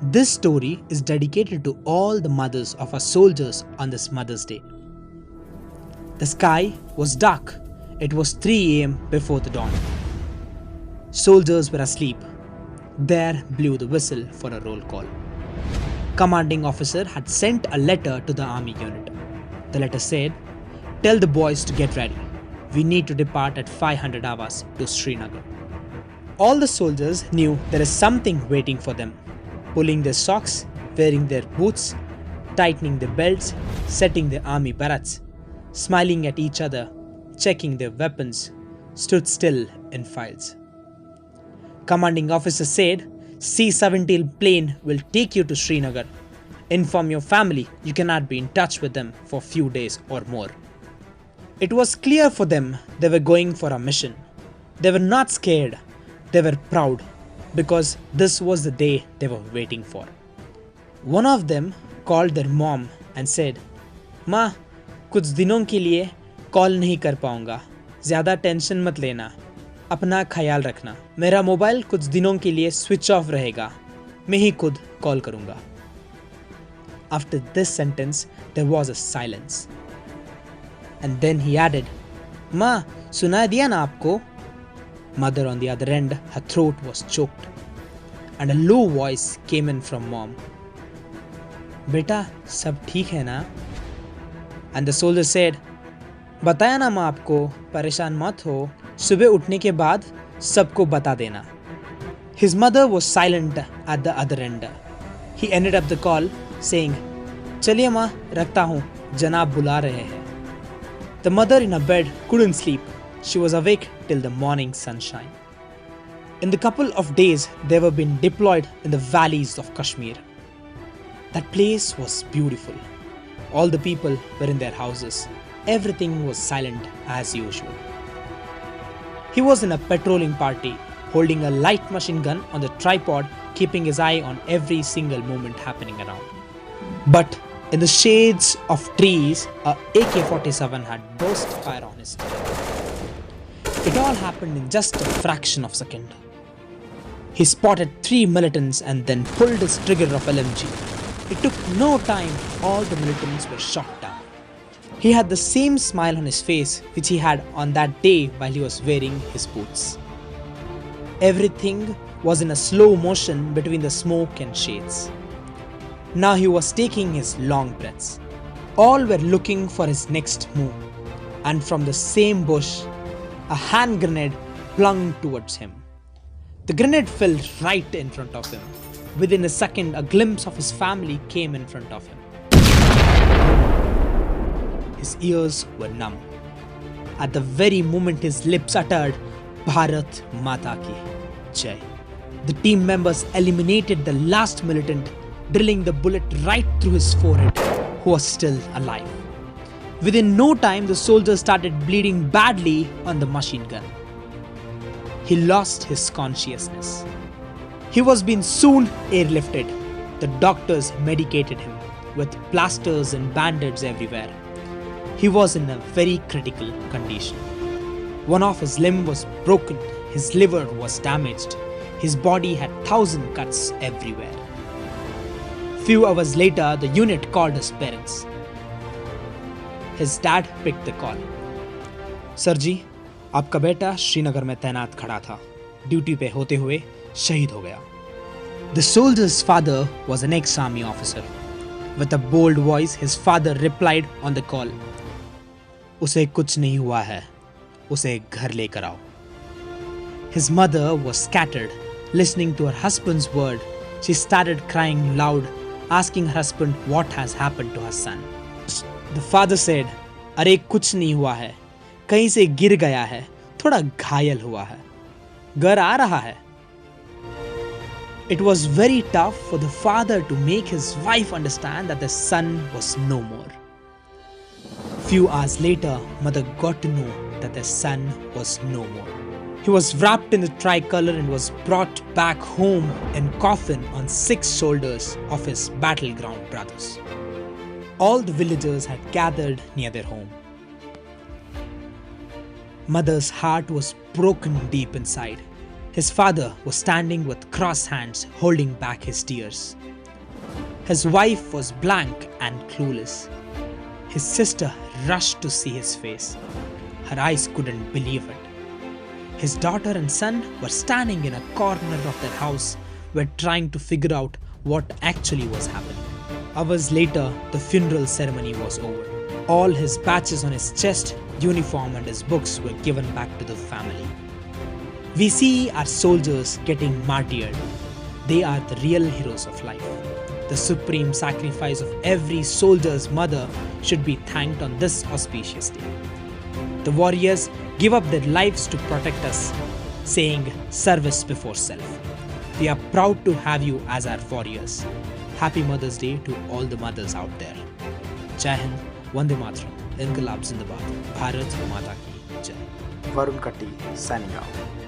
This story is dedicated to all the mothers of our soldiers on this Mother's Day. The sky was dark. It was 3 a.m. before the dawn. Soldiers were asleep. There blew the whistle for a roll call. Commanding officer had sent a letter to the army unit. The letter said, "Tell the boys to get ready. We need to depart at 500 hours to Srinagar." All the soldiers knew there is something waiting for them. Pulling their socks, wearing their boots, tightening their belts, setting their army barracks, smiling at each other, checking their weapons, stood still in files. Commanding officer said, "C-17 plane will take you to Srinagar. Inform your family you cannot be in touch with them for few days or more." It was clear for them they were going for a mission. They were not scared, they were proud, because this was the day they were waiting for. One of them called their mom and said, "माँ, कुछ दिनों के लिए call नहीं कर पाऊंगा. ज़्यादा tension मत लेना. अपना ख्याल रखना. मेरा मोबाइल कुछ दिनों के लिए स्विच ऑफ रहेगा. मैं ही खुद कॉल करूंगा." After this sentence, there was a silence. And then he added, "माँ, सुना दिया ना आपको?" Mother on the other end, her throat was choked. And a low voice came in from mom. "बेटा, सब ठीक है ना?" And the soldier said, "बताया ना माँ आपको, परेशान मत हो. सुबह उठने के बाद सबको बता देना." His mother was silent at the other end. He ended up the call saying, "चलिए माँ, रखता हूँ, जनाब बुला रहे हैं." The mother in her bed couldn't sleep. She was awake till the morning sunshine. In the couple of days, they were being deployed in the valleys of Kashmir. That place was beautiful. All the people were in their houses. Everything was silent as usual. He was in a patrolling party, holding a light machine gun on the tripod, keeping his eye on every single movement happening around. But in the shades of trees, a AK-47 had burst fire on his head. It all happened in just a fraction of a second. He spotted 3 militants and then pulled his trigger of LMG. It took no time, all the militants were shot down. He had the same smile on his face which he had on that day while he was wearing his boots. Everything was in a slow motion between the smoke and shades. Now he was taking his long breaths. All were looking for his next move. And from the same bush, a hand grenade flung towards him. The grenade fell right in front of him. Within a second, a glimpse of his family came in front of him. His ears were numb. At the very moment his lips uttered, "Bharat Mata Ki Jai," the team members eliminated the last militant, drilling the bullet right through his forehead, who was still alive. Within no time, the soldier started bleeding badly on the machine gun. He lost his consciousness. He was being soon airlifted. The doctors medicated him with plasters and bandages everywhere. He was in a very critical condition. One of his limbs was broken, his liver was damaged, his body had 1,000 cuts everywhere. Few hours later, the unit called his parents. His dad picked the call. "Sir ji, आपका बेटा श्रीनगर में तैनात खड़ा था. Duty पे होते हुए शहीद हो गया." The soldier's father was an ex-army officer. With a bold voice, his father replied on the call, "उसे कुछ नहीं हुआ है. उसे घर लेकर आओ." His mother was scattered. Listening to her husband's word, she started crying loud, asking her husband what has happened to her son. The father said, "अरे कुछ नहीं हुआ है. कहीं से गिर गया है. थोड़ा घायल हुआ है. घर आ रहा है." It was very tough for the father to make his wife understand that the son was no more. Few hours later, mother got to know that the son was no more. He was wrapped in the tricolor and was brought back home in coffin on 6 shoulders of his battleground brothers. All the villagers had gathered near their home. Mother's heart was broken deep inside. His father was standing with crossed hands, holding back his tears. His wife was blank and clueless. His sister rushed to see his face. Her eyes couldn't believe it. His daughter and son were standing in a corner of their house, were trying to figure out what actually was happening. Hours later, the funeral ceremony was over. All his patches on his chest, uniform and his books were given back to the family. We see our soldiers getting martyred. They are the real heroes of life. The supreme sacrifice of every soldier's mother should be thanked on this auspicious day. The warriors give up their lives to protect us, saying service before self. We are proud to have you as our warriors. Happy Mother's Day to all the mothers out there. Jai Hind, Vande Mataram, Inqilab Zindabad, Bharat Mata Ki Jai. Varun Katti signing out.